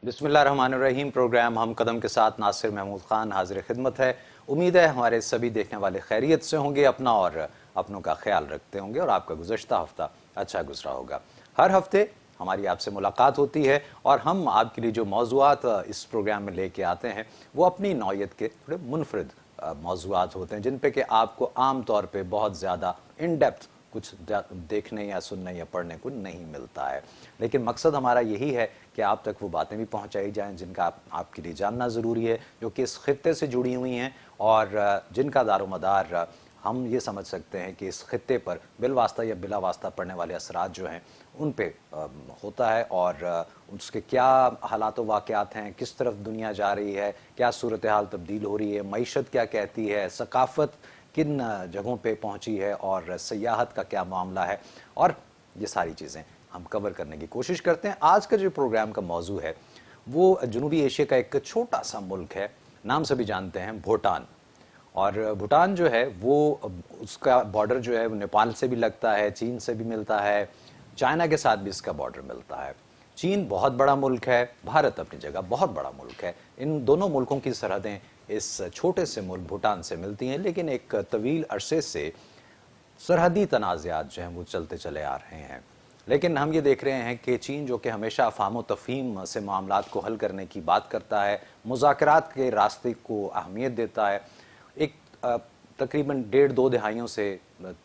बिस्मिल्लाहिर्रहमानिर्रहीम। प्रोग्राम हम कदम के साथ नासिर महमूद खान हाजिर खिदमत है। उम्मीद है हमारे सभी देखने वाले खैरियत से होंगे, अपना और अपनों का ख्याल रखते होंगे और आपका गुज़श्ता हफ्ता अच्छा गुजरा होगा। हर हफ्ते हमारी आपसे मुलाकात होती है और हम आपके लिए जो मौज़ूआत इस प्रोग्राम में लेके आते हैं वो अपनी नौयत के थोड़े मुनफरिद मौज़ूआत होते हैं, जिन पे कि आपको आम तौर पे बहुत ज़्यादा इन डेप्थ कुछ देखने या सुनने या पढ़ने को नहीं मिलता है। लेकिन मकसद हमारा यही है कि आप तक वो बातें भी पहुंचाई जाएं जिनका आपके लिए जानना ज़रूरी है, जो कि इस खित्ते से जुड़ी हुई हैं और जिनका दारोमदार हम ये समझ सकते हैं कि इस खित्ते पर बिलवास्ता या बिला वास्ता पड़ने वाले असरात जो हैं उन पे होता है और उसके क्या हालात वाक़यात हैं, किस तरफ दुनिया जा रही है, क्या सूरत हाल तब्दील हो रही है, मईशत क्या कहती है, सकाफ़त किन जगहों पे पहुंची है और सयाहत का क्या मामला है, और ये सारी चीज़ें हम कवर करने की कोशिश करते हैं। आज का जो प्रोग्राम का मौजू है वो जनूबी एशिया का एक छोटा सा मुल्क है, नाम सभी जानते हैं, भूटान। और भूटान जो है वो उसका बॉर्डर जो है वो नेपाल से भी लगता है, चीन से भी मिलता है, चाइना के साथ भी इसका बॉर्डर मिलता है। चीन बहुत बड़ा मुल्क है, भारत अपनी जगह बहुत बड़ा मुल्क है। इन दोनों मुल्कों की सरहदें इस छोटे से मुल्क भूटान से मिलती हैं, लेकिन एक तवील अरसे से सरहदी तनाज़ात जो हैं वो चलते चले आ रहे हैं। लेकिन हम ये देख रहे हैं कि चीन जो कि हमेशा अफ़ाम तफ़हीम से मामलात को हल करने की बात करता है, मुज़ाकरात के रास्ते को अहमियत देता है, एक तकरीबन 1.5-2 दहाइयों से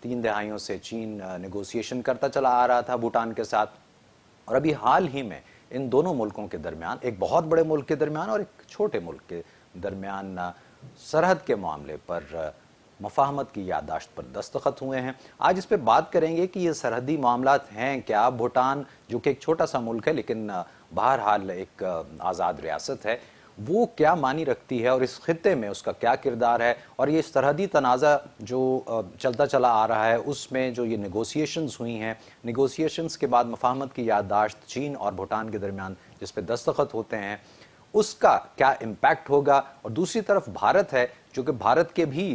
3 दहाइयों से चीन नेगोशिएशन करता चला आ रहा था भूटान के साथ। और अभी हाल ही में इन दोनों मुल्कों के दरमियान, एक बहुत बड़े मुल्क के दरमियान और एक छोटे मुल्क के दरमियान, सरहद के मामले पर मफाहमत की याददाश्त पर दस्तखत हुए हैं। आज इस पे बात करेंगे कि ये सरहदी मामलात हैं क्या। भूटान जो कि एक छोटा सा मुल्क है लेकिन बहरहाल एक आज़ाद रियासत है, वो क्या मानी रखती है और इस खित्ते में उसका क्या किरदार है, और ये सरहदी तनाज़ा जो चलता चला आ रहा है उसमें जो ये नेगोशिएशंस हुई हैं, नेगोशिएशंस के बाद मफाहमत की याददाश्त चीन और भूटान के दरमियान जिस पे दस्तखत होते हैं, उसका क्या इम्पैक्ट होगा। और दूसरी तरफ भारत है जो कि भारत के भी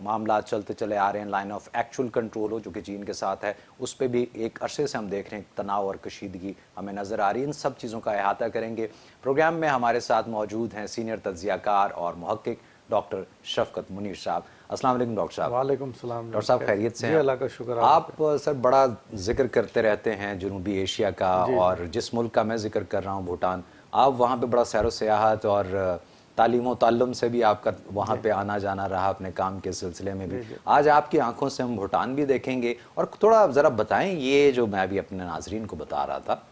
मामला चलते चले आ रहे हैं, लाइन ऑफ एक्चुअल कंट्रोल हो जो कि चीन के साथ है, उस पर भी एक अरसे से हम देख रहे हैं तनाव और कशीदगी हमें नज़र आ रही है। इन सब चीज़ों का अहाता करेंगे। प्रोग्राम में हमारे साथ मौजूद हैं सीनियर तज्ज़ियाकार और मुहक्किक डॉक्टर शफकत मुनीर साहब। अस्सलाम वालेकुम डॉक्टर साहब। वालेकुम सलाम। डॉक्टर साहब खैरियत से हैं? अल्लाह का शुक्र। आप सर बड़ा जिक्र करते रहते हैं जनूबी एशिया का, और जिस मुल्क का मैं जिक्र कर रहा हूँ भूटान, आप वहाँ पे बड़ा सैर व सियाहत और तालीम व ताल्लुम से भी आपका वहाँ पे आना जाना रहा अपने काम के सिलसिले में भी। आज आपकी आंखों से हम भूटान भी देखेंगे, और थोड़ा ज़रा बताएं ये जो मैं भी अपने नाजरीन को बता रहा था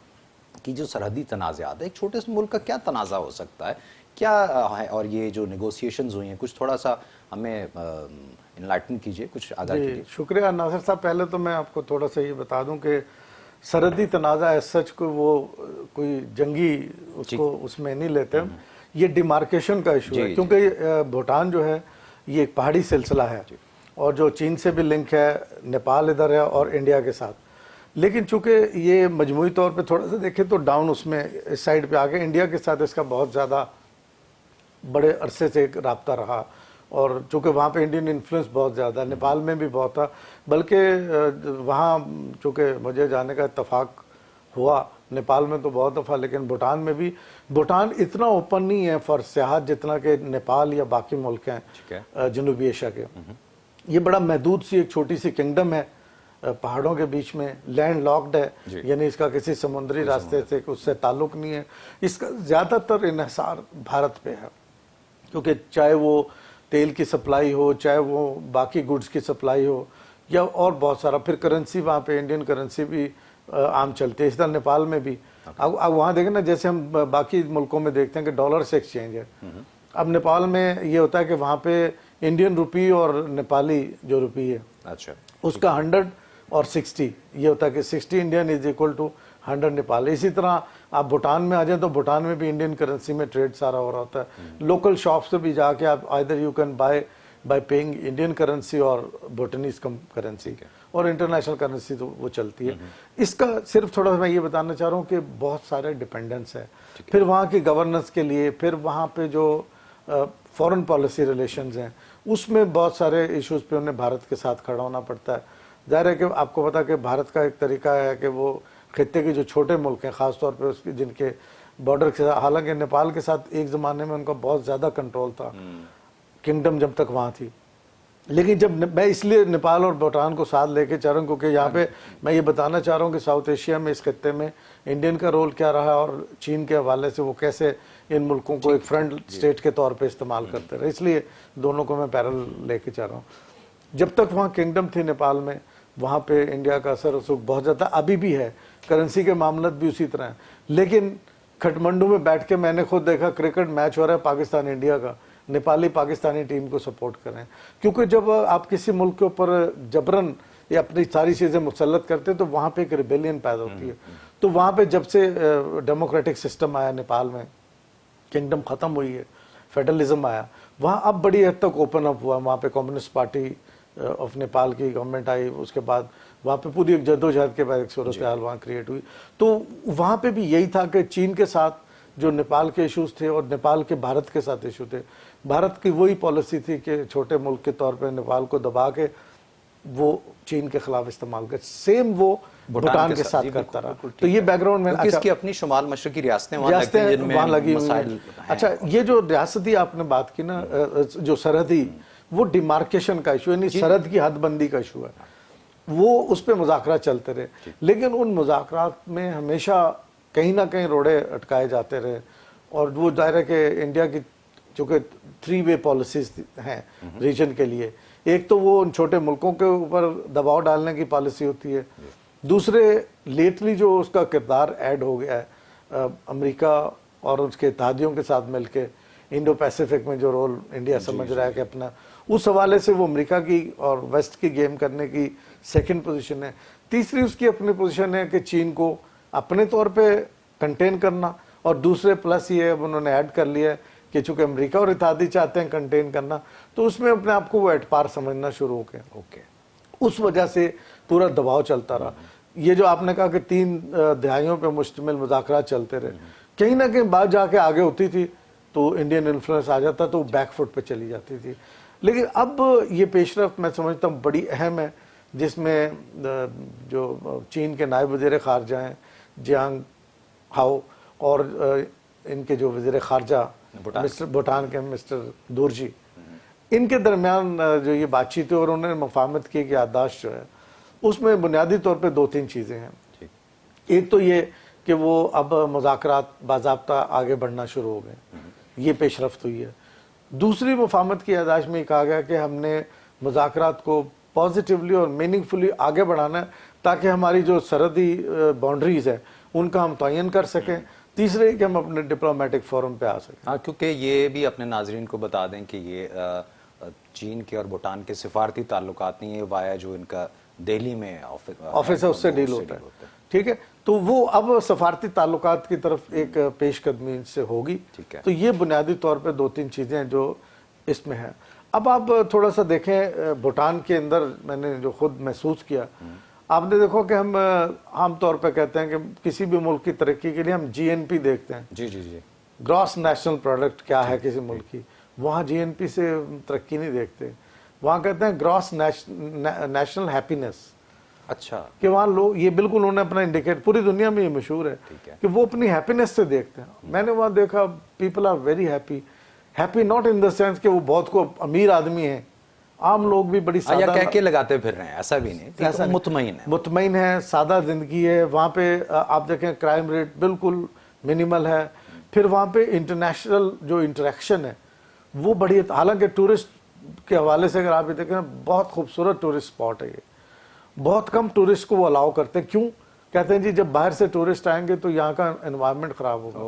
कि जो सरहदी तनाज़ात है, एक छोटे से मुल्क का क्या तनाज़ा हो सकता है, क्या है, और ये जो नेगोशिएशंस हुई हैं कुछ थोड़ा सा हमें इनलाइटन कीजिए, कुछ आगाह कीजिए। शुक्रिया नासिर साहब। पहले तो मैं आपको थोड़ा सा ये बता दूं कि सरहदी तनाज़ा एज सच को वो कोई जंगी उसको उसमें नहीं लेते हम, ये डिमार्केशन का इशू है, क्योंकि भूटान जो है ये एक पहाड़ी सिलसिला है और जो चीन से भी लिंक है, नेपाल इधर है और इंडिया के साथ। लेकिन चूंकि ये मजमूई तौर पे थोड़ा सा देखें तो डाउन उसमें इस साइड पे आके इंडिया के साथ इसका बहुत ज़्यादा बड़े अरसे से एक राब्ता रहा, और चूँकि वहाँ पे इंडियन इन्फ्लुएंस बहुत ज़्यादा, नेपाल में भी बहुत था, बल्कि वहाँ चूँकि मुझे जाने का इत्तेफाक हुआ, नेपाल में तो बहुत दफ़ा, लेकिन भूटान में भी। भूटान इतना ओपन नहीं है फॉर सियाहत जितना कि नेपाल या बाकी मुल्क हैं जनूबी एशिया के। ये बड़ा महदूद सी एक छोटी सी किंगडम है, पहाड़ों के बीच में, लैंड लॉक्ड है, यानी इसका किसी समुद्री रास्ते से उससे ताल्लुक़ नहीं है। इसका ज़्यादातर इन्हिसार भारत पे है, क्योंकि चाहे वो तेल की सप्लाई हो, चाहे वो बाकी गुड्स की सप्लाई हो, या और बहुत सारा, फिर करेंसी वहाँ पे इंडियन करेंसी भी आम चलती है, इस तरह नेपाल में भी। अब वहाँ देखें ना, जैसे हम बाकी मुल्कों में देखते हैं कि डॉलर से एक्सचेंज है, अब नेपाल में ये होता है कि वहाँ पे इंडियन रुपी और नेपाली जो रुपी है, अच्छा, उसका 100 और 60 ये होता है कि 60 Indian is equal to 100 Nepali. इसी तरह आप भूटान में आ जाए तो भूटान में भी इंडियन करेंसी में ट्रेड सारा हो रहा होता है। लोकल शॉप से भी जाके आप either you can buy paying Indian currency और भूटानीज करेंसी, और इंटरनेशनल करेंसी तो वो चलती है। इसका सिर्फ थोड़ा मैं ये बताना चाह रहा हूँ कि बहुत सारे डिपेंडेंस है, फिर वहाँ की गवर्नेंस के लिए, फिर वहाँ पे जो फॉरेन पॉलिसी रिलेशंस हैं उसमें बहुत सारे इश्यूज पे उन्हें भारत के साथ खड़ा होना पड़ता है। जाहिर है कि आपको पता कि भारत का एक तरीका है कि वो खित्ते के जो छोटे मुल्क हैं, ख़ास तौर पे उसके जिनके बॉर्डर के साथ, हालांकि नेपाल के साथ एक ज़माने में उनका बहुत ज़्यादा कंट्रोल था, किंगडम जब तक वहाँ थी। लेकिन जब मैं इसलिए नेपाल और भूटान को साथ लेके चाह रहा हूँ क्योंकि यहाँ पे मैं ये बताना चाह रहा हूँ कि साउथ एशिया में, इस खत्ते में इंडियन का रोल क्या रहा और चीन के हवाले से वो कैसे इन मुल्कों को एक फ्रंट स्टेट के तौर पे इस्तेमाल करते रहे, इसलिए दोनों को मैं पैरल लेके चाह रहा हूँ। जब तक वहाँ किंगडम थी नेपाल में, वहाँ पे इंडिया का असर रसूख बहुत ज़्यादा अभी भी है, करेंसी के मामला भी उसी तरह है। लेकिन खटमंडू में बैठ के मैंने खुद देखा क्रिकेट मैच हो रहा है पाकिस्तान इंडिया का, नेपाली पाकिस्तानी टीम को सपोर्ट करें, क्योंकि जब आप किसी मुल्क के ऊपर जबरन या अपनी सारी चीज़ें मुसल्लत करते हैं तो वहाँ पे एक रिबेलियन पैदा होती है। तो वहाँ पे जब से डेमोक्रेटिक सिस्टम आया नेपाल में, किंगडम ख़त्म हुई है, फेडरलिज्म आया, वहाँ अब बड़ी हद तक ओपन अप हुआ। वहाँ पे कम्युनिस्ट पार्टी ऑफ नेपाल की गवर्नमेंट आई, उसके बाद वहाँ पे पूरी एक जद्दोजहद के बाद एक सूरत हाल वहाँ क्रिएट हुई। तो वहाँ पे भी यही था कि चीन के साथ जो नेपाल के इश्यूज थे और नेपाल के भारत के साथ इशू थे, भारत की वही पॉलिसी थी कि छोटे मुल्क के तौर पे नेपाल को दबा के वो चीन के खिलाफ इस्तेमाल कर, सेम वो भूटान के साथ करता रहा। तो ये बैकग्राउंड में इसकी अपनी शुमाल मशरकी रियासतें वहाँ लगी हुई हैं। अच्छा, ये जो रियासती आपने बात की ना, जो सरहदी, वो डिमार्केशन का इशू है, यानी सरहद की हदबंदी का इशू है, वो उस पर मुज़ाकरा चलते रहे। लेकिन उन मुज़ाकरात में हमेशा कहीं ना कहीं रोड़े अटकाए जाते रहे। और वो दायरा के इंडिया की चूँकि 3 वे पॉलिसीज हैं रीजन के लिए, एक तो वो उन छोटे मुल्कों के ऊपर दबाव डालने की पॉलिसी होती है, दूसरे लेटली जो उसका किरदार ऐड हो गया है अमेरिका और उसके इत्तेहादियों के साथ मिलके इंडो पैसिफिक में जो रोल इंडिया समझ रहा है कि अपना, उस हवाले से वो अमेरिका की और वेस्ट की गेम करने की सेकंड पोजीशन है। तीसरी उसकी अपनी पोजीशन है कि चीन को अपने तौर पे कंटेन करना, और दूसरे प्लस ये अब उन्होंने ऐड कर लिया है कि चूंकि अमेरिका और इत्तेहादी चाहते हैं कंटेन करना, तो उसमें अपने आप को वो एटपार समझना शुरू हो गया। ओके, उस वजह से पूरा दबाव चलता रहा। ये जो आपने कहा कि 3 दहाइयों पे मुश्तमिल मुज़ाकरात चलते रहे, कहीं ना कहीं बात जाके आगे होती थी तो इंडियन इन्फ्लुएंस आ जाता, तो बैक फुट पे चली जाती थी। लेकिन अब ये पेशरफ्त मैं समझता हूँ बड़ी अहम है, जिसमें जो चीन के नायब वज़ीर ख़ारजा हैं जियांग हाओ और इनके जो वज़ीर ख़ारजा भूटान के मिस्टर दोरजी, इनके दरमियान जो ये बातचीत है और उन्होंने मुफाहमत की कि याददाश्त जो है उसमें बुनियादी तौर पे 2-3 चीज़ें हैं। एक तो ये कि वो अब मुज़ाकरात बाज़ाब्ता आगे बढ़ना शुरू हो गए, ये पेशरफ्त हुई है। दूसरी मुफाहमत की याददाश्त में कहा गया कि हमने मुज़ाकरात को पॉजिटिवली और मीनिंगफुली आगे बढ़ाना है ताकि हमारी जो सरहदी बाउंड्रीज़ है उनका हम तयन कर सकें। तीसरे कि हम अपने डिप्लोमेटिक फोरम पे आ सकें। हाँ, क्योंकि ये भी अपने नाजरीन को बता दें कि ये चीन के और भूटान के सिफारती ताल्लुकात नहीं है, वाया जो इनका दिल्ली में ऑफिस है उससे डील होता है। ठीक है, तो वो अब सफारती ताल्लुकात की तरफ एक पेशकदमी से होगी। तो ये बुनियादी तौर पे 2-3 चीज़ें हैं जो इसमें हैं। अब आप थोड़ा सा देखें भूटान के अंदर, मैंने जो खुद महसूस किया, आपने देखो कि हम आम तौर पे कहते हैं कि किसी भी मुल्क की तरक्की के लिए हम जीएनपी देखते हैं, जी जी जी, ग्रॉस नेशनल प्रोडक्ट क्या है किसी मुल्क की। वहाँ जीएनपी से तरक्की नहीं देखते, वहाँ कहते हैं ग्रॉस नेशनल हैप्पीनेस। अच्छा, कि वहाँ लोग ये बिल्कुल उन्होंने अपना इंडिकेट, पूरी दुनिया में ये मशहूर है कि वो अपनी हैप्पीनेस से देखते हैं। मैंने वहाँ देखा people are very happy, happy not in the sense कि वो बहुत को अमीर आदमी है, आम लोग भी बड़ी सादा कह के लगाते फिर रहे हैं, ऐसा भी नहीं, ऐसा मुतमईन है, सादा जिंदगी है। वहाँ पे आप देखें क्राइम रेट बिल्कुल मिनिमल है। फिर वहाँ पे इंटरनेशनल जो इंटरेक्शन है वो बड़ी, हालांकि टूरिस्ट के हवाले से अगर आप ये देखें बहुत खूबसूरत टूरिस्ट स्पॉट है ये, बहुत कम टूरिस्ट को वो अलाउ करते हैं। क्यों कहते हैं जी, जब बाहर से टूरिस्ट आएंगे तो यहाँ का एनवायरनमेंट ख़राब होगा।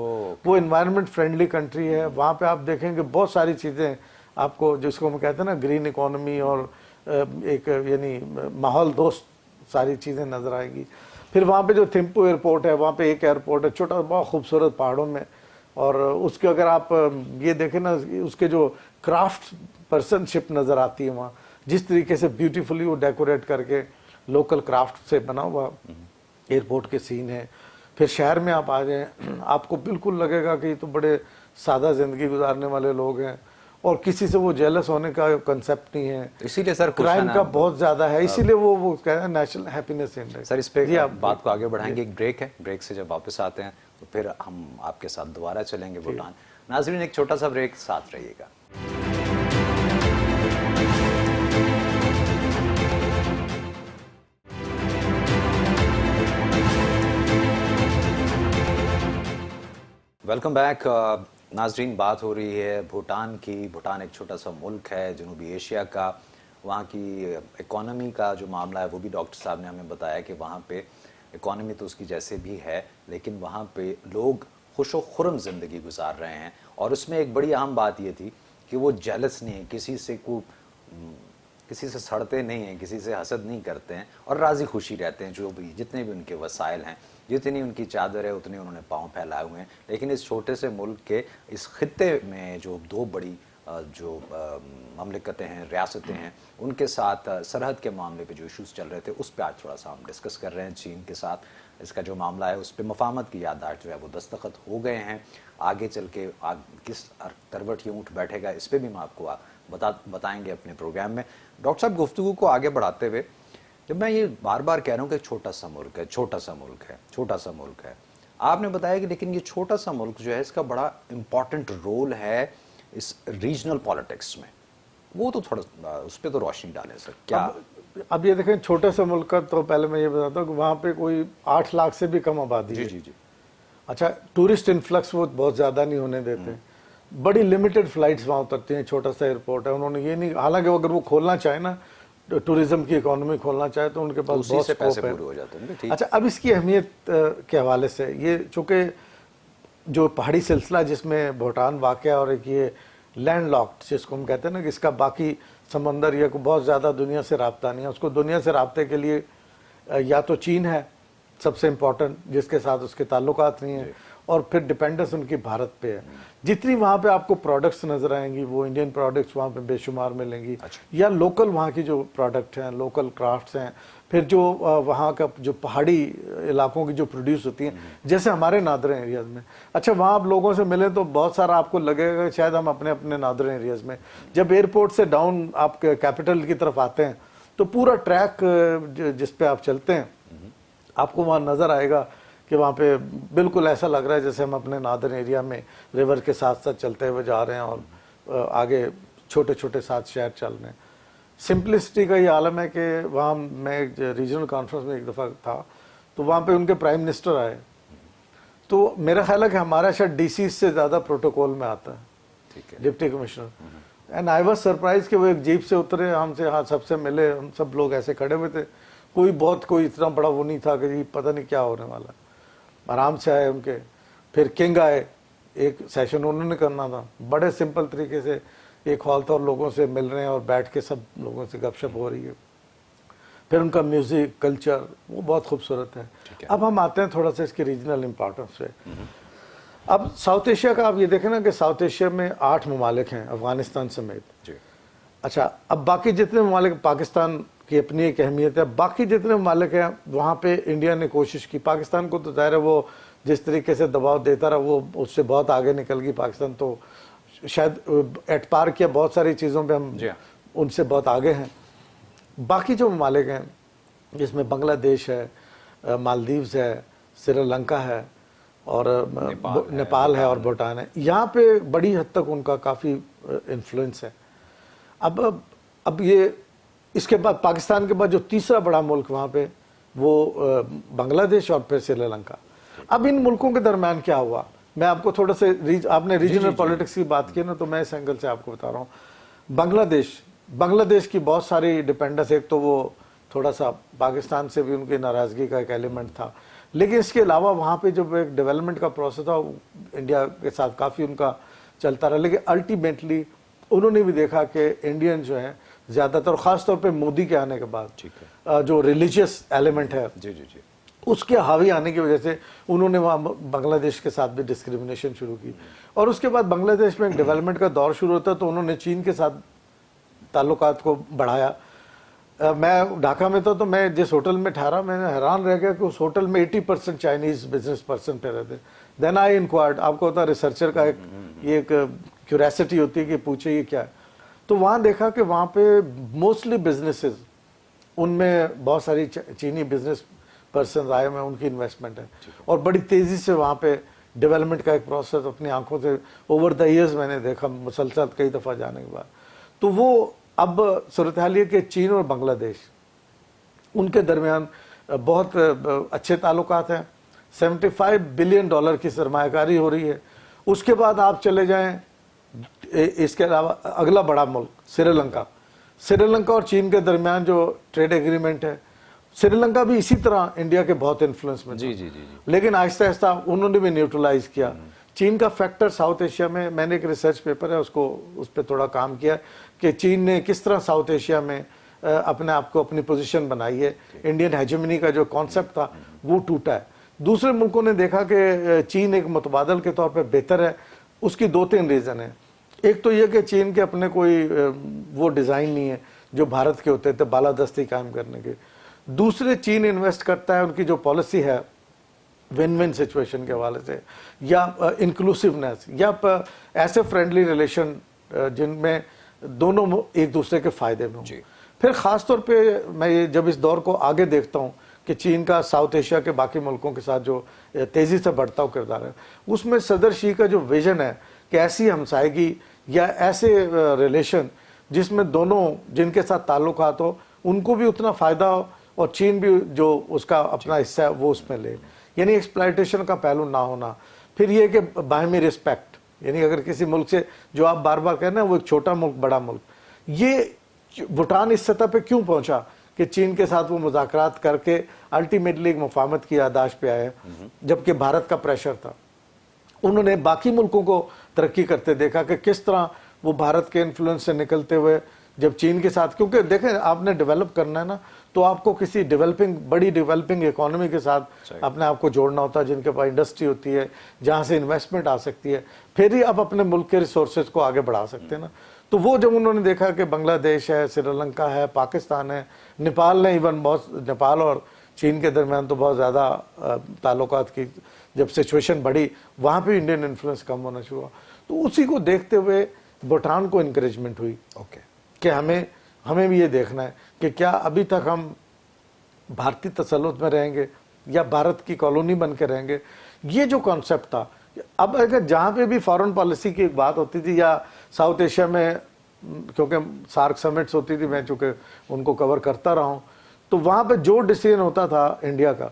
वो एनवायरनमेंट फ्रेंडली कंट्री है। वहाँ पे आप देखेंगे बहुत सारी चीज़ें आपको, जिसको हम कहते हैं ना ग्रीन इकोनॉमी, और एक यानी माहौल दोस्त सारी चीज़ें नज़र आएगी। फिर वहाँ पे जो थिम्पू एयरपोर्ट है, वहाँ पे एक एयरपोर्ट है छोटा, बहुत खूबसूरत पहाड़ों में, और उसके अगर आप ये देखें ना, उसके जो क्राफ्ट पर्सनशिप नज़र आती है वहाँ, जिस तरीके से ब्यूटीफुली वो डेकोरेट करके लोकल क्राफ्ट से बना हुआ एयरपोर्ट के सीन है। फिर शहर में आप आ जाएं, आपको बिल्कुल लगेगा कि तो बड़े सादा ज़िंदगी गुजारने वाले लोग हैं और किसी से वो जेलस होने का कंसेप्ट नहीं है। इसीलिए सर क्राइम का बहुत ज़्यादा है, इसीलिए वो कहते हैं नेशनल हैप्पीनेस इंडेक्स। सर इस पे बात को आगे बढ़ाएंगे, एक ब्रेक है, ब्रेक से जब वापस आते हैं تو پھر ہم آپ کے ساتھ دوبارہ چلیں گے بھوٹان. ناظرین ایک چھوٹا سا بریک، ساتھ رہیے گا. Welcome back. ناظرین بات ہو رہی ہے بھوٹان کی. بھوٹان ایک چھوٹا سا ملک ہے جنوبی ایشیا کا. وہاں کی اکانومی کا جو معاملہ ہے وہ بھی ڈاکٹر صاحب نے ہمیں بتایا کہ وہاں پہ اکانومی تو اس کی جیسے بھی ہے لیکن وہاں پہ لوگ خوش و خرم زندگی گزار رہے ہیں. اور اس میں ایک بڑی اہم بات یہ تھی کہ وہ جیلس نہیں ہیں کسی سے سڑتے نہیں ہیں، کسی سے حسد نہیں کرتے ہیں اور راضی خوشی رہتے ہیں. جو بھی جتنے بھی ان کے وسائل ہیں، جتنی ان کی چادر ہے اتنے انہوں نے پاؤں پھیلائے ہوئے ہیں. لیکن اس چھوٹے سے ملک کے اس خطے میں جو دو بڑی جو مملکتیں ہیں، ریاستیں ہیں، ان کے ساتھ سرحد کے معاملے پہ جو ایشوز چل رہے تھے اس پہ آج تھوڑا سا ہم ڈسکس کر رہے ہیں. چین کے ساتھ اس کا جو معاملہ ہے اس پہ مفاہمت کی یادداشت جو ہے وہ دستخط ہو گئے ہیں. آگے چل کے کس کروٹ یہ اونٹ بیٹھے گا اس پہ بھی ہم آپ کو بتائیں گے اپنے پروگرام میں. ڈاکٹر صاحب گفتگو کو آگے بڑھاتے ہوئے جب میں یہ بار بار کہہ رہا ہوں کہ چھوٹا سا ملک ہے آپ نے بتایا کہ لیکن یہ چھوٹا سا ملک جو ہے اس کا بڑا امپورٹنٹ رول ہے اس ریجنل پالیٹکس میں. وہ تو تھوڑا اس پہ تو روشنی ڈالیں سر. کیا اب یہ دیکھیں چھوٹے سے ملک کا تو پہلے میں یہ بتاتا ہوں کہ وہاں پہ کوئی 8 لاکھ سے بھی کم آبادی ہے. جی اچھا ٹورسٹ انفلکس وہ بہت زیادہ نہیں ہونے دیتے. بڑی لمیٹڈ فلائٹس وہاں اترتی ہیں. چھوٹا سا ایئرپورٹ ہے. انہوں نے یہ نہیں، حالانکہ اگر وہ کھولنا چاہے نا ٹورزم کی اکانومی کھولنا چاہے تو ان کے پاس بہت پیسے پورے ہو جاتے ہیں. اچھا اب اس کی اہمیت کے حوالے سے یہ چونکہ جو پہاڑی سلسلہ جس میں بھوٹان واقع ہے اور ایک یہ لینڈ لاکڈ جس کو ہم کہتے ہیں نا کہ اس کا باقی سمندر یا بہت زیادہ دنیا سے رابطہ نہیں ہے. اس کو دنیا سے رابطے کے لیے یا تو چین ہے سب سے امپورٹنٹ جس کے ساتھ اس کے تعلقات نہیں ہیں اور پھر ڈیپینڈنس ان کی بھارت پہ ہے. جتنی وہاں پہ آپ کو پروڈکٹس نظر آئیں گی وہ انڈین پروڈکٹس وہاں پہ بے شمار ملیں گی یا لوکل وہاں کی جو پروڈکٹ ہیں، لوکل کرافٹس ہیں. پھر جو وہاں کا جو پہاڑی علاقوں کی جو پروڈیوس ہوتی ہیں جیسے ہمارے نادر ایریاز میں. اچھا وہاں آپ لوگوں سے ملیں تو بہت سارا آپ کو لگے گا شاید ہم اپنے نادر ایریاز میں. جب ایئرپورٹ سے ڈاؤن آپ کے کیپٹل کی طرف آتے ہیں تو پورا ٹریک جس پہ آپ چلتے ہیں آپ کو وہاں نظر آئے گا کہ وہاں پہ بالکل ایسا لگ رہا ہے جیسے ہم اپنے نادر ایریا میں ریور کے ساتھ ساتھ چلتے ہوئے جا رہے ہیں اور آگے چھوٹے چھوٹے ساتھ شہر چل رہے ہیں. سمپلسٹی کا یہ عالم ہے کہ وہاں میں ایک ریجنل کانفرنس میں ایک دفعہ تھا تو وہاں پہ ان کے پرائم منسٹر آئے تو میرا خیال ہے کہ ہمارا شاید ڈی سی سے زیادہ پروٹوکول میں آتا ہے deputy commissioner. And I was surprise کہ وہ ایک جیپ سے اترے، ہم سے ہاں سب سے ملے. ہم سب لوگ ایسے کھڑے ہوئے تھے. کوئی اتنا بڑا وہ نہیں تھا کہ جی پتہ نہیں کیا ہونے والا. آرام سے آئے ان کے. پھر کنگ آئے، ایک سیشن انہوں نے کرنا تھا. بڑے سمپل طریقے سے ایک ہال تھا اور لوگوں سے مل رہے ہیں اور بیٹھ کے سب لوگوں سے گپ شپ ہو رہی ہے. پھر ان کا میوزک کلچر وہ بہت خوبصورت ہے. اب ہم آتے ہیں تھوڑا سا اس کی ریجنل امپورٹنس پہ. اب ساؤتھ ایشیا کا آپ یہ دیکھیں نا کہ ساؤتھ ایشیا میں 8 ممالک ہیں افغانستان سمیت. اچھا اب باقی جتنے ممالک، پاکستان کی اپنی ایک اہمیت ہے، باقی جتنے ممالک ہیں وہاں پہ انڈیا نے کوشش کی. پاکستان کو تو ظاہر ہے وہ جس طریقے سے دباؤ دیتا رہا وہ اس سے بہت آگے نکل گئی. پاکستان تو شاید ایٹ پار کیا بہت ساری چیزوں پہ ہم ان سے بہت آگے ہیں. باقی جو ممالک ہیں جس میں بنگلہ دیش ہے، مالدیوز ہے، سری لنکا ہے اور نیپال ہے اور بھوٹان ہے، یہاں پہ بڑی حد تک ان کا کافی انفلوئنس ہے. اب یہ اس کے بعد پاکستان کے بعد جو تیسرا بڑا ملک وہاں پہ وہ بنگلہ دیش اور پھر سری لنکا. اب ان ملکوں کے درمیان کیا ہوا میں آپ کو تھوڑا سے آپ نے ریجنل پالیٹکس کی بات کی نا تو میں اس اینگل سے آپ کو بتا رہا ہوں. بنگلہ دیش کی بہت ساری ڈیپینڈنس، ایک تو وہ تھوڑا سا پاکستان سے بھی ان کی ناراضگی کا ایک ایلیمنٹ تھا لیکن اس کے علاوہ وہاں پہ جو ایک ڈیولپمنٹ کا پروسیس تھا انڈیا کے ساتھ کافی ان کا چلتا رہا. لیکن الٹیمیٹلی انہوں نے بھی دیکھا کہ انڈین جو ہیں زیادہ تر خاص طور پہ مودی کے آنے کے بعد جو ریلیجیس ایلیمنٹ ہے اس کے حاوی آنے کی وجہ سے انہوں نے وہاں بنگلہ دیش کے ساتھ بھی ڈسکریمنیشن شروع کی. اور اس کے بعد بنگلہ دیش میں ایک ڈیولپمنٹ کا دور شروع ہوتا تو انہوں نے چین کے ساتھ تعلقات کو بڑھایا. میں ڈھاکہ میں تھا تو میں جس ہوٹل میں ٹھہرا میں نے حیران رہ گیا کہ اس ہوٹل میں 80% چائنیز بزنس پرسن پہ رہتے. دین آئی انکوائرڈ. آپ کو ہوتا ہے ریسرچر کا ایک کیوریسٹی ہوتی ہے کہ پوچھے یہ کیا ہے. تو وہاں دیکھا کہ وہاں پہ موسٹلی بزنسز ان میں بہت ساری چینی بزنس पर्सन आए हुए हैं, उनकी इन्वेस्टमेंट है और बड़ी तेज़ी से वहाँ पे डेवलपमेंट का एक प्रोसेस अपनी आंखों से ओवर द ईयर्स मैंने देखा मुसलसल कई दफ़ा जाने के बाद। तो वो अब सूरत हाल ये कि चीन और बांग्लादेश उनके दरमियान बहुत अच्छे ताल्लुकात हैं, $75 बिलियन की सरमायाकारी हो रही है। उसके बाद आप चले जाएं इसके अलावा अगला बड़ा मुल्क श्रीलंका और चीन के दरमियान जो ट्रेड एग्रीमेंट है, श्रीलंका भी इसी तरह इंडिया के बहुत इन्फ्लुएंस में जी था। जी जी जी। लेकिन आहिस्ता आहिस्ता उन्होंने भी न्यूट्रलाइज किया। चीन का फैक्टर साउथ एशिया में, मैंने एक रिसर्च पेपर है उसको उस पर थोड़ा काम किया कि चीन ने किस तरह साउथ एशिया में अपने आप को अपनी पोजीशन बनाई है। इंडियन हेजेमनी का जो कॉन्सेप्ट था वो टूटा है। दूसरे मुल्कों ने देखा कि चीन एक मुतबादल के तौर पर बेहतर है। उसकी 2-3 रीज़न है। एक तो ये कि चीन के अपने कोई वो डिज़ाइन नहीं है जो भारत के होते थे बालादस्ती कायम करने के। दूसरे चीन इन्वेस्ट करता है, उनकी जो पॉलिसी है विन विन सिचुएशन के हवाले से या इंक्लूसिवनेस या ऐसे फ्रेंडली रिलेशन जिनमें दोनों एक दूसरे के फ़ायदे में हों। फिर ख़ास तौर पे मैं जब इस दौर को आगे देखता हूँ कि चीन का साउथ एशिया के बाकी मुल्कों के साथ जो तेज़ी से बढ़ता हुआ किरदार है, उसमें सदर शी का जो विज़न है कि ऐसी हमसायगी या ऐसे रिलेशन जिसमें दोनों जिनके साथ ताल्लुकात हो उनको भी उतना फ़ायदा हो और चीन भी जो उसका अपना हिस्सा है वो उसमें ले, यानी एक्सप्लॉयटेशन का पहलू ना होना। फिर ये कि बाहमी रिस्पेक्ट, यानी अगर किसी मुल्क से जो आप बार बार कह रहे हैं वो एक छोटा मुल्क बड़ा मुल्क, ये भूटान इस सतह पे क्यों पहुंचा कि चीन के साथ वो मुज़ाकरात करके अल्टीमेटली एक मुफाहमत की यादाश्त पे आए, जबकि भारत का प्रेशर था। उन्होंने बाकी मुल्कों को तरक्की करते देखा कि किस तरह वो भारत के इन्फ्लुएंस से निकलते हुए जब चीन के साथ, क्योंकि देखें आपने डेवलप करना है ना तो आपको किसी बड़ी डेवलपिंग इकोनॉमी के साथ अपने आप को जोड़ना होता है जिनके पास इंडस्ट्री होती है, जहाँ से इन्वेस्टमेंट आ सकती है, फिर ही आप अपने मुल्क के रिसोर्सेज को आगे बढ़ा सकते हैं ना। तो वो जब उन्होंने देखा कि बांग्लादेश है, श्रीलंका है, पाकिस्तान है, नेपाल ने इवन बहुत, नेपाल और चीन के दरमियान तो बहुत ज़्यादा ताल्लुकात की जब सिचुएशन बढ़ी वहाँ पे इंडियन इन्फ्लुएंस कम होना शुरू हुआ। तो उसी को देखते हुए भूटान को इनकरेजमेंट हुई कि हमें भी ये देखना है कि क्या अभी तक हम भारतीय तसल्लुत में रहेंगे या भारत की कॉलोनी बन के रहेंगे। ये जो कॉन्सेप्ट था, अब अगर जहाँ पे भी फॉरेन पॉलिसी की एक बात होती थी या साउथ एशिया में, क्योंकि सार्क समिट्स होती थी, मैं चूँकि उनको कवर करता रहा हूँ, तो वहाँ पे जो डिसीजन होता था इंडिया का,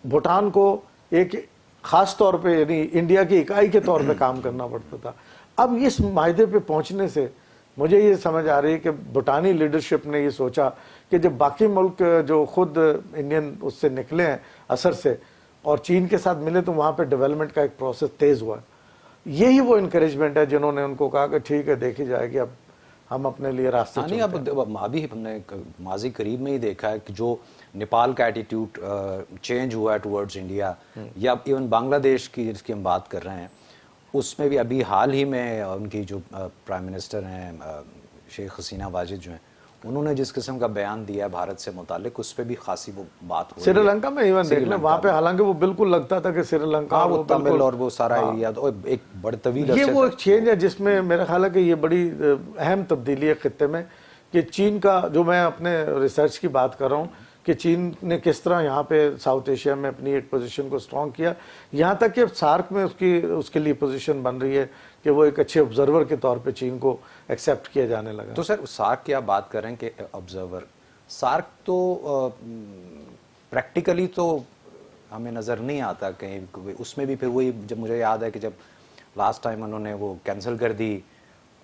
भूटान को एक ख़ास तौर पे यानी इंडिया की इकाई के तौर पे काम करना पड़ता था। अब इस मायदे पे पहुँचने से मुझे ये समझ आ रही है कि भूटानी लीडरशिप ने ये सोचा कि जब बाकी मुल्क जो खुद इंडियन उससे निकले हैं असर से और चीन के साथ मिले तो वहाँ पे डेवलपमेंट का एक प्रोसेस तेज़ हुआ। यही वो इनकरेजमेंट है जिन्होंने उनको कहा कि ठीक है देखी जाएगी, अब हम अपने लिए रास्ते नहीं। अब अभी हमने माजी करीब में ही देखा है कि जो नेपाल का एटीट्यूड चेंज हुआ है टुवर्ड्स इंडिया या इवन बांग्लादेश की जिसकी हम बात कर रहे हैं, उसमें भी अभी हाल ही में उनकी जो प्राइम मिनिस्टर हैं शेख हसीना वाजिद जो हैं, उन्होंने जिस किस्म का बयान दिया भारत से मुतालिक, उस पर भी खासी वो बात हो रही है। श्रीलंका में इवन देख लें, वहाँ पे हालांकि वो बिल्कुल लगता था कि श्रीलंका वो तमिल और वो सारा एरिया तो एक बड़े तवील ये वो एक चेंज है जिसमें मेरा ख्याल है कि ये बड़ी अहम तब्दीली है खित्ते में कि चीन का, जो मैं अपने रिसर्च की बात कर रहा हूँ कि चीन ने किस तरह यहाँ पे साउथ एशिया में अपनी एक पोजीशन को स्ट्रॉन्ग किया, यहाँ तक कि सार्क में उसके लिए पोजीशन बन रही है कि वो एक अच्छे ऑब्जर्वर के तौर पे चीन को एक्सेप्ट किया जाने लगा। तो सर सार्क की आप बात कर रहे हैं कि ऑब्जर्वर, सार्क तो प्रैक्टिकली तो हमें नज़र नहीं आता कहीं, उसमें भी फिर वही, जब मुझे याद है कि जब लास्ट टाइम उन्होंने वो कैंसिल कर दी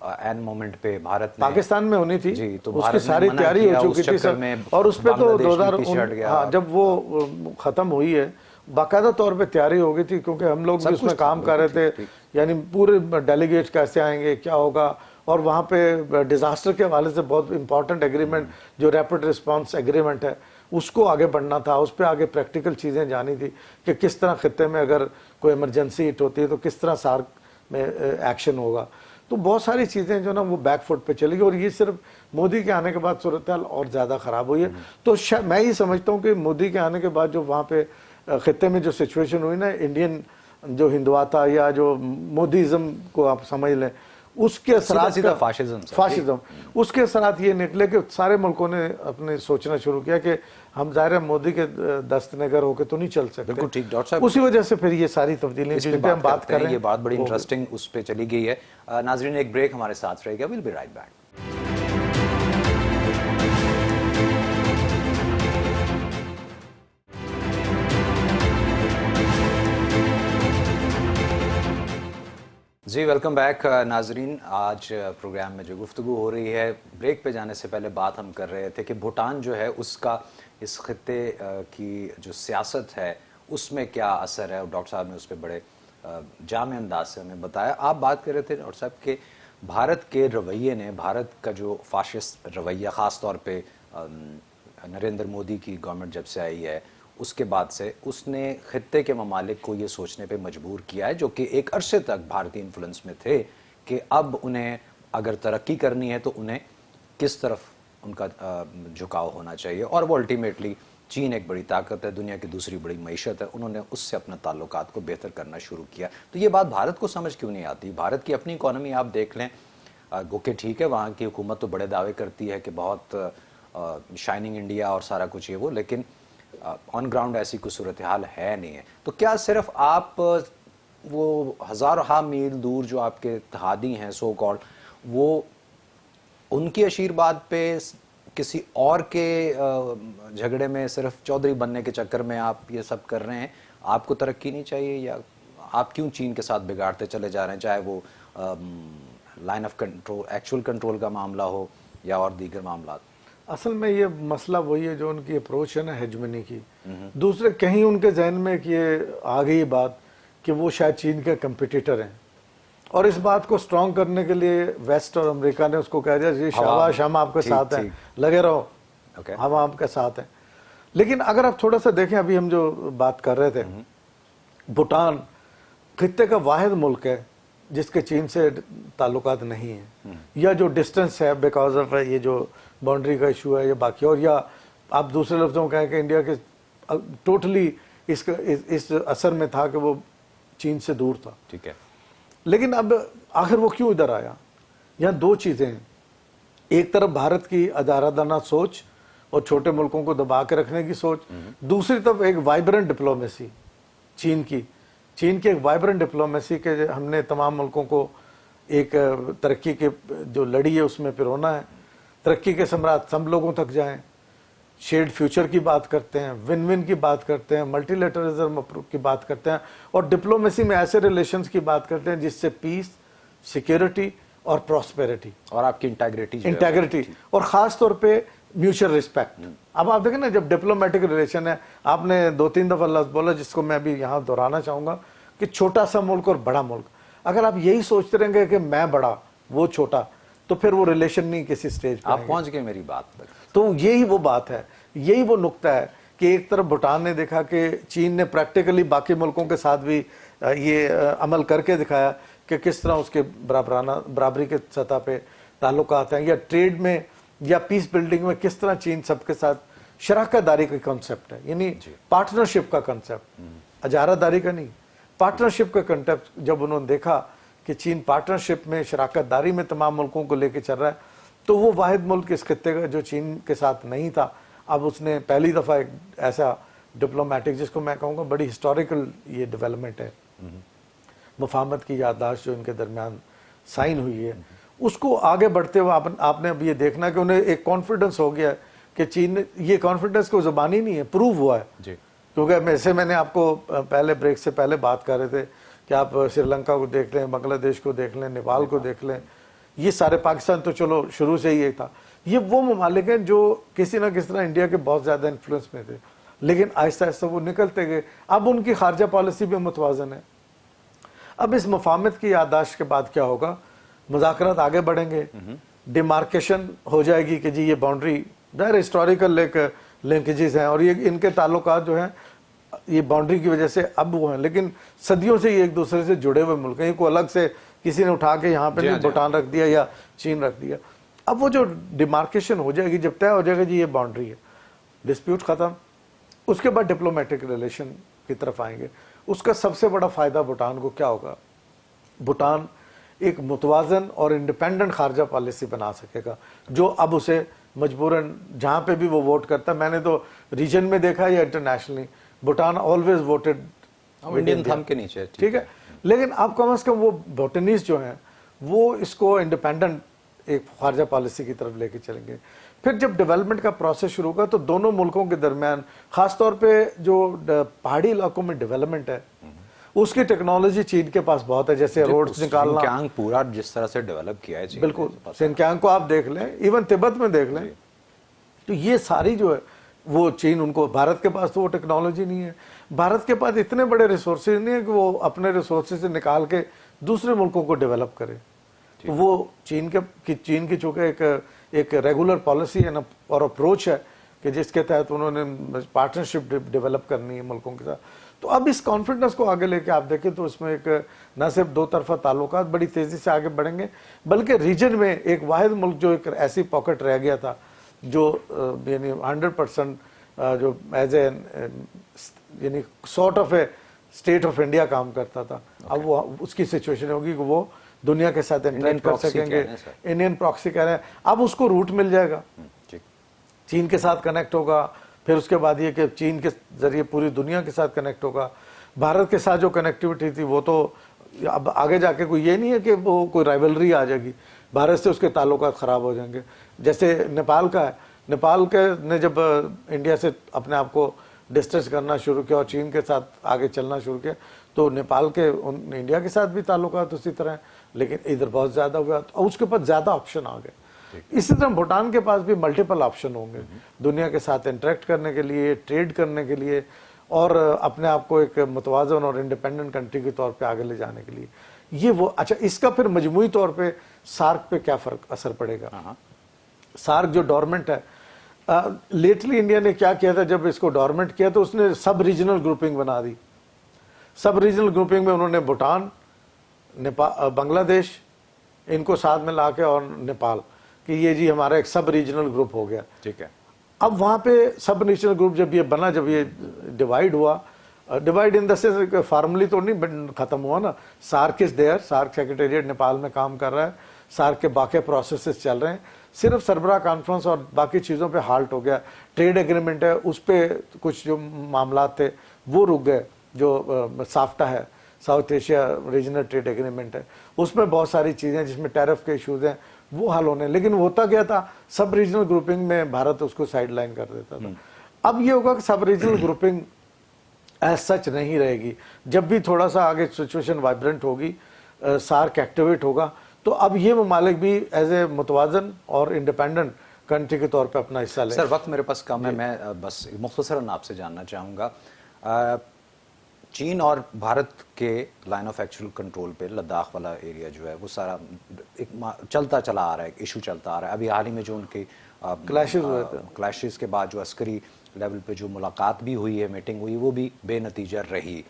एन मोमेंट पे भारत ने, पाकिस्तान में होनी थी जी, तो उसकी सारी तैयारी हो चुकी थी सर, और उस पर तो 2000 जब वो ख़त्म हुई है बाकायदा तौर पे तैयारी हो गई थी, क्योंकि हम लोग भी उसमें काम कर रहे थे, यानी पूरे डेलीगेट्स कैसे आएंगे, क्या होगा, और वहाँ पे डिज़ास्टर के हवाले से बहुत इंपॉर्टेंट एग्रीमेंट जो रैपिड रिस्पांस एग्रीमेंट है उसको आगे बढ़ना था, उस पर आगे प्रैक्टिकल चीज़ें जानी थी कि किस तरह खित्ते में अगर कोई इमरजेंसी हिट होती है तो किस तरह सार्क में एक्शन होगा। तो बहुत सारी चीज़ें जो ना वो बैक फुट पे चली गई, और ये सिर्फ मोदी के आने के बाद सूरत हाल और ज़्यादा ख़राब हुई है। तो मैं ये समझता हूँ कि मोदी के आने के बाद जो वहाँ पे खित्ते में जो सिचुएशन हुई ना, इंडियन जो हिंदुआता या जो मोदीज़म को आप समझ लें, उसके असरात सीधा फाशिज्म फाशिज्म उसके असरात ये निकले कि सारे मुल्कों ने अपने सोचना शुरू किया कि हम ज़ाहिर है मोदी के दस्तनगर होकर तो नहीं चल सकते। बिल्कुल ठीक डॉक्टर साहब, उसी वजह से फिर ये सारी तब्दीलियां जिन पे हम बात कर रहे हैं, ये बात बड़ी इंटरेस्टिंग उस पे चली गई है। नाजरीन एक ब्रेक हमारे साथ रहेगा, विल बी राइट बैक। जी वेलकम बैक नाजरीन। आज प्रोग्राम में जो गुफ्तगू हो रही है, ब्रेक पे जाने से पहले बात हम कर रहे थे कि भूटान जो है उसका इस खित्ते की जो सियासत है उसमें क्या असर है, और डॉक्टर साहब ने उस पर बड़े जामे अंदाज से हमें बताया। आप बात कर रहे थे डॉक्टर साहब के भारत के रवैये ने, भारत का जो फाशिस्ट रवैया ख़ास तौर पे नरेंद्र मोदी की गवर्नमेंट जब से आई है उसके बाद से उसने खित्ते के ममालिक को ये सोचने पे मजबूर किया है, जो कि एक अरसे तक भारतीय इन्फ्लुएंस में थे, कि अब उन्हें अगर तरक्की करनी है तो उन्हें किस तरफ उनका झुकाव होना चाहिए। और वो अल्टीमेटली चीन एक बड़ी ताकत है, दुनिया की दूसरी बड़ी मईशत है, उन्होंने उससे अपने ताल्लुकात को बेहतर करना शुरू किया। तो ये बात भारत को समझ क्यों नहीं आती? भारत की अपनी इकॉनमी आप देख लें, ओके ठीक है वहाँ की हुकूमत तो बड़े दावे करती है कि बहुत शाइनिंग इंडिया और सारा कुछ ये वो, लेकिन ऑन ग्राउंड ऐसी कोई सूरत हाल है नहीं है। तो क्या सिर्फ आप वो हज़ारों मील दूर जो आपके इत्तेहादी हैं सो कॉल्ड, वो उनकी आशीर्वाद पे किसी और के झगड़े में सिर्फ चौधरी बनने के चक्कर में आप ये सब कर रहे हैं? आपको तरक्की नहीं चाहिए, या आप क्यों चीन के साथ बिगाड़ते चले जा रहे हैं, चाहे वो line of control, actual control का मामला हो या और दीगर मामला? असल में ये मसला वही है जो उनकी अप्रोच है ना हेजमनी की। दूसरे कहीं उनके जहन में कि ये आ गई बात कि वो शायद चीन के कंपटीटर हैं, और इस बात को स्ट्रॉन्ग करने के लिए वेस्ट और अमेरिका ने उसको कह दिया कि शाबाश हम आपके साथ हैं, लगे रहो, हम आपके साथ हैं। लेकिन अगर आप थोड़ा सा देखें, अभी हम जो बात कर रहे थे, भूटान खित्ते का वाहिद मुल्क है जिसके चीन से ताल्लुकात नहीं है, या जो डिस्टेंस है बिकॉज ऑफ ये जो बाउंड्री का इशू है या बाकी, और या आप दूसरे लफ्जों में कहें कि इंडिया के टोटली इस असर में था कि वो चीन से दूर था। ठीक है, लेकिन अब आखिर वो क्यों इधर आया? यहाँ दो चीज़ें हैं, एक तरफ भारत की अदारादाना सोच और छोटे मुल्कों को दबा के रखने की सोच, दूसरी तरफ एक वाइब्रेंट डिप्लोमेसी चीन की एक वाइब्रेंट डिप्लोमेसी के हमने तमाम मुल्कों को एक तरक्की के जो लड़ी है उसमें पिरोना है, तरक्की के सम्राट सब लोगों तक जाएं, शेयर्ड फ्यूचर की बात करते हैं, विन विन की बात करते हैं, मल्टीलेटरलिज्म की बात करते हैं, और डिप्लोमेसी में ऐसे रिलेशंस की बात करते हैं जिससे पीस, सिक्योरिटी और प्रॉस्पेरिटी और आपकी इंटेग्रिटी और ख़ास तौर पे म्यूचुअल रिस्पेक्ट। अब आप देखें ना, जब डिप्लोमेटिक रिलेशन है, आपने 2-3 दफ़ा लफ्ज़ बोला जिसको मैं अभी यहाँ दोहराना चाहूँगा कि छोटा सा मुल्क और बड़ा मुल्क, अगर आप यही सोचते रहेंगे कि मैं बड़ा वो छोटा, तो फिर वो रिलेशन नहीं किसी स्टेज पे। आप पहुंच गए मेरी बात तक। तो यही वो बात है, यही वो नुक्ता है कि एक तरफ भूटान ने देखा कि चीन ने प्रैक्टिकली बाकी मुल्कों के साथ भी ये अमल करके दिखाया कि किस तरह उसके बराबरी के सतह पे ताल्लुकात हैं, या ट्रेड में या पीस बिल्डिंग में किस तरह चीन सबके साथ शराकतदारी का कॉन्सेप्ट है, यानी पार्टनरशिप का कॉन्सेप्ट, अजारादारी का नहीं, पार्टनरशिप का कॉन्सेप्ट। जब उन्होंने देखा कि चीन पार्टनरशिप में शराकतदारी में तमाम मुल्कों को लेके चल रहा है, तो वो वाहिद मुल्क इस खित्ते का जो चीन के साथ नहीं था, अब उसने पहली दफ़ा एक ऐसा डिप्लोमेटिक, जिसको मैं कहूँगा बड़ी हिस्टोरिकल ये डेवलपमेंट है, मुफाहमत की याददाश्त जो इनके दरमियान साइन हुई है, उसको आगे बढ़ते हुए आपने अब ये देखना कि उन्हें एक कॉन्फिडेंस हो गया कि चीन, ये कॉन्फिडेंस को ज़बानी नहीं है, प्रूव हुआ है जी। क्योंकि मैंने आपको पहले ब्रेक से पहले बात कर रहे थे कि आप श्रीलंका को देख लें, बांग्लादेश को देख लें, नेपाल को देख लें, ये सारे, पाकिस्तान तो चलो शुरू से ही था, ये वो ममालिक हैं जो किसी ना किसी तरह इंडिया के बहुत ज़्यादा इन्फ्लुएंस में थे, लेकिन आहिस्ता आहिस्ता वो निकलते गए। अब उनकी खारजा पॉलिसी भी मुतवाज़न है। अब इस मुफाहमत की याददाश्त के बाद क्या होगा, मुज़ाकरात आगे बढ़ेंगे, डिमार्केशन हो जाएगी कि जी ये बाउंड्री, ज़ाहिर हिस्टोरिकल लिंकेजेस हैं और ये इनके ताल्लुकात जो हैं ये बाउंड्री की वजह से अब वो हैं, लेकिन सदियों से ये एक दूसरे से जुड़े हुए मुल्क हैं, को अलग से किसी ने उठा के यहाँ पे नहीं भूटान रख दिया या चीन रख दिया। अब वो जो डिमार्केशन हो जाएगी, जब तय हो जाएगा जी ये बाउंड्री है, डिस्प्यूट ख़त्म, उसके बाद डिप्लोमेटिक रिलेशन की तरफ आएंगे। उसका सबसे बड़ा फ़ायदा भूटान को क्या होगा, भूटान एक मुतवाजन और इंडिपेंडेंट खारजा पॉलिसी बना सकेगा, जो अब उसे मजबूरन जहाँ पे भी वो वोट करता है, मैंने तो रीजन में देखा या internationally, Bhutan always voted Indian thumb के नीचे, ठीक है। लेकिन अब कम से कम वो भूटानीज जो हैं वो इसको इंडिपेंडेंट एक खारजा पॉलिसी की तरफ लेके चलेंगे। फिर जब डेवलपमेंट का प्रोसेस शुरू होगा तो दोनों मुल्कों के दरमियान खासतौर पे जो पहाड़ी इलाकों में डेवलपमेंट है उसकी टेक्नोलॉजी चीन के पास बहुत है, जैसे रोड्स निकालना, सिंकियांग पूरा जिस तरह से डेवलप किया है चीन, बिल्कुल सिंकियांग को आप देख लें, इवन तिब्बत में देख लें, तो ये सारी जो है वो चीन, उनको, भारत के पास तो वो टेक्नोलॉजी नहीं है, भारत के पास इतने बड़े रिसोर्सेज नहीं है कि वो अपने रिसोर्सेज से निकाल के दूसरे मुल्कों को डेवलप करे। तो वो चीन की चूंकि एक रेगुलर पॉलिसी है ना और अप्रोच है कि जिसके तहत उन्होंने पार्टनरशिप डेवलप करनी है मुल्कों के साथ। तो अब इस कॉन्फिडेंस को आगे लेके आप देखें तो इसमें एक न सिर्फ दो तरफा ताल्लुकात बड़ी तेजी से आगे बढ़ेंगे, बल्कि रीजन में एक वाहिद मुल्क जो एक ऐसी पॉकेट रह गया था जो यानी 100% जो एज ए यानी sort of A state of India काम करता था, अब वो उसकी सिचुएशन होगी कि वो दुनिया के साथ इंटरेक्ट कर सकेंगे। इंडियन प्रॉक्सी कह रहे हैं, अब उसको रूट मिल जाएगा, चीन के साथ कनेक्ट होगा, फिर उसके बाद ये कि चीन के जरिए पूरी दुनिया के साथ कनेक्ट होगा। भारत के साथ जो कनेक्टिविटी थी वो तो अब आगे जाके कोई ये नहीं है कि वो कोई राइवलरी आ जाएगी, भारत से उसके ताल्लुकात ख़राब हो जाएंगे। जैसे नेपाल का है, नेपाल के ने जब इंडिया से अपने आप को डिस्टेंस करना शुरू किया और चीन के साथ आगे चलना शुरू किया तो नेपाल के इंडिया के साथ भी ताल्लुकात उसी तरह हैं, लेकिन इधर बहुत ज़्यादा हुआ और उसके पास ज़्यादा ऑप्शन आ गए। इसी तरह भूटान के पास भी मल्टीपल ऑप्शन होंगे दुनिया के साथ इंटरेक्ट करने के लिए, ट्रेड करने के लिए और अपने आप को एक मुतवाज़न और इंडिपेंडेंट कंट्री के तौर पे आगे ले जाने के लिए। ये वो अच्छा, इसका फिर मजमूई तौर पे सार्क पे क्या असर पड़ेगा? सार्क जो डोरमेंट है, लेटली इंडिया ने क्या किया था, जब इसको डोरमेंट किया तो उसने सब रीजनल ग्रुपिंग बना दी। सब रीजनल ग्रुपिंग में उन्होंने भूटान, नेपाल, बांग्लादेश इनको साथ में लाके और नेपाल कि ये जी हमारा एक सब रीजनल ग्रुप हो गया। ठीक है। अब वहाँ पे सब रीजनल ग्रुप जब ये बना, जब ये डिवाइड हुआ, divide in the sense formally तो नहीं खत्म हुआ ना, SAARC is there, SAARC secretariat Nepal में काम कर रहा है, सार्क के बाकी प्रोसेसेस चल रहे हैं, सिर्फ सरबराह कॉन्फ्रेंस और बाकी चीज़ों पे हाल्ट हो गया। ट्रेड एग्रीमेंट है, उस पर कुछ जो मामला थे वो रुक गए, जो साफ्टा है, south Asia regional trade agreement है, उसमें बहुत सारी चीज़ें जिसमें टैरिफ के इशूज़ हैं वो हल होने, लेकिन होता क्या था, सब रीजनल ग्रुपिंग में भारत उसको साइड लाइन कर देता था। अब ये होगा कि सब रीजनल ग्रुपिंग एज सच नहीं रहेगी, जब भी थोड़ा सा आगे सिचुएशन वाइब्रेंट होगी, सार्क एक्टिवेट होगा, तो अब ये ममालिक भी एज ए मुतवाजन और इंडिपेंडेंट कंट्री के तौर पे अपना हिस्सा लें। सर वक्त मेरे पास कम है, मैं बस मुख्तसरन आपसे जानना चाहूँगा, चीन और भारत के लाइन ऑफ एक्चुअल कंट्रोल पे लद्दाख वाला एरिया जो है वो सारा एक चलता चला आ रहा है, इशू चलता आ रहा है। अभी हाल ही में जो उनकी क्लैशेस हुए थे, क्लैशेस के बाद जो अस्करी लेवल पे जो मुलाकात भी हुई है, मीटिंग हुई, वो भी बेनतीजा रही।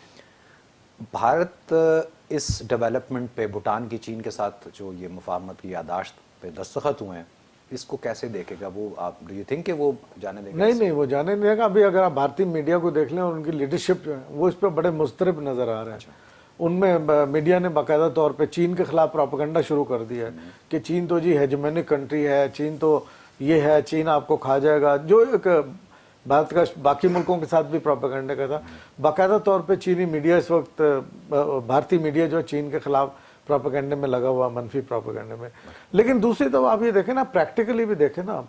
भारत इस डेवलपमेंट पे भूटान की चीन के साथ जो ये मुफाहमत की यादाश्त पे दस्तखत हुए हैं, इसको कैसे देखेगा वो? आप डू यू थिंक कि वो जाने देगा? नहीं, वो जाने नहीं देगा। अभी अगर आप भारतीय मीडिया को देख लें और उनकी लीडरशिप जो है वो इस पर बड़े मुस्तरब नजर आ रहे हैं। उनमें मीडिया ने बाकायदा तौर पे चीन के खिलाफ प्रोपेगेंडा शुरू कर दिया है कि चीन तो जी हेजेमोनिक कंट्री है, चीन तो ये है, चीन आपको खा जाएगा, जो एक भारत का बाकी मुल्कों के साथ भी प्रोपेगेंडा का था। बाकायदा तौर पे चीनी मीडिया इस वक्त, भारतीय मीडिया जो चीन के खिलाफ प्रोपेगेंडे में लगा हुआ, मनफी प्रोपेगेंडे में। लेकिन दूसरी तरफ आप ये देखें ना, प्रैक्टिकली भी देखें ना,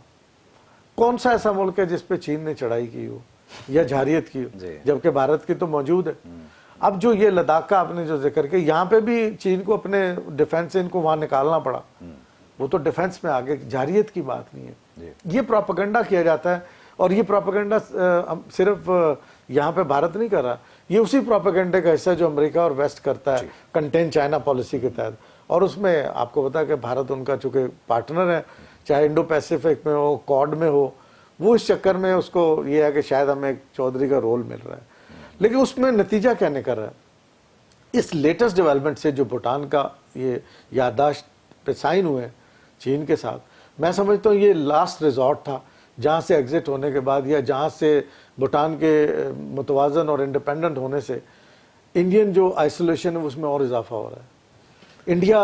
कौन सा ऐसा मुल्क है जिसपे चीन ने चढ़ाई की हो या जारियत की हो, जबकि भारत की तो मौजूद है। अब जो ये लद्दाख का आपने जो जिक्र किया, यहाँ पे भी चीन को अपने डिफेंस से इनको वहां निकालना पड़ा, वो तो डिफेंस में आगे, जारियत की बात नहीं है। ये प्रोपेगेंडा किया जाता है और ये प्रोपेगेंडा सिर्फ यहाँ पे भारत नहीं कर रहा, ये उसी प्रोपेगेंडे का हिस्सा जो अमेरिका और वेस्ट करता है कंटेन चाइना पॉलिसी के तहत। और उसमें आपको पता है कि भारत उनका चूंकि पार्टनर है, चाहे इंडो पैसिफिक में हो, क्वाड में हो, वो इस चक्कर में उसको ये है कि शायद हमें एक चौधरी का रोल मिल रहा है। लेकिन उसमें नतीजा क्या निकल रहा है? इस लेटेस्ट डेवलपमेंट से जो भूटान का ये याददाश्त पे साइन हुए चीन के साथ, मैं समझता हूँ ये लास्ट रिजॉर्ट था, जहाँ से एग्जिट होने के बाद या जहाँ से भूटान के मुतवाजन और इंडिपेंडेंट होने से इंडियन जो आइसोलेशन है उसमें और इजाफा हो रहा है। इंडिया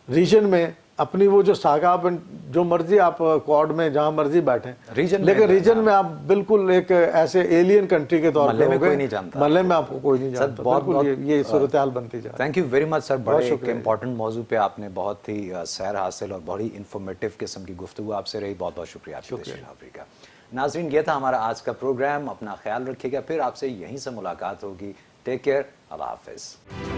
रीजन में अपनी वो जो सागा आप जो मर्जी आप क्वाड में जहां मर्जी बैठे रीजन लेकिन रीजन में आप बिल्कुल एक ऐसे एलियन कंट्री के तौर महल्ले पे में हो गए, कोई नहीं जानता। महल्ले में आपको कोई नहीं जानता। बहुत- बिल्कुल बहुत- ये सूरत हाल बनती जा रही है। Thank you very much sir, बड़े एक शुक्रिया। इंपॉर्टेंट मौजू पे आपने बहुत ही सैर हासिल और बड़ी इंफॉर्मेटिव किस्म की गुफ्तगू आपसे रही। बहुत बहुत शुक्रिया आपकी तशरीफ आफरी का। नाज़रीन, ये था हमारा आज का प्रोग्राम। अपना ख्याल रखिएगा, फिर आपसे यहीं से मुलाकात होगी। टेक केयर, अल्लाह हाफिज़।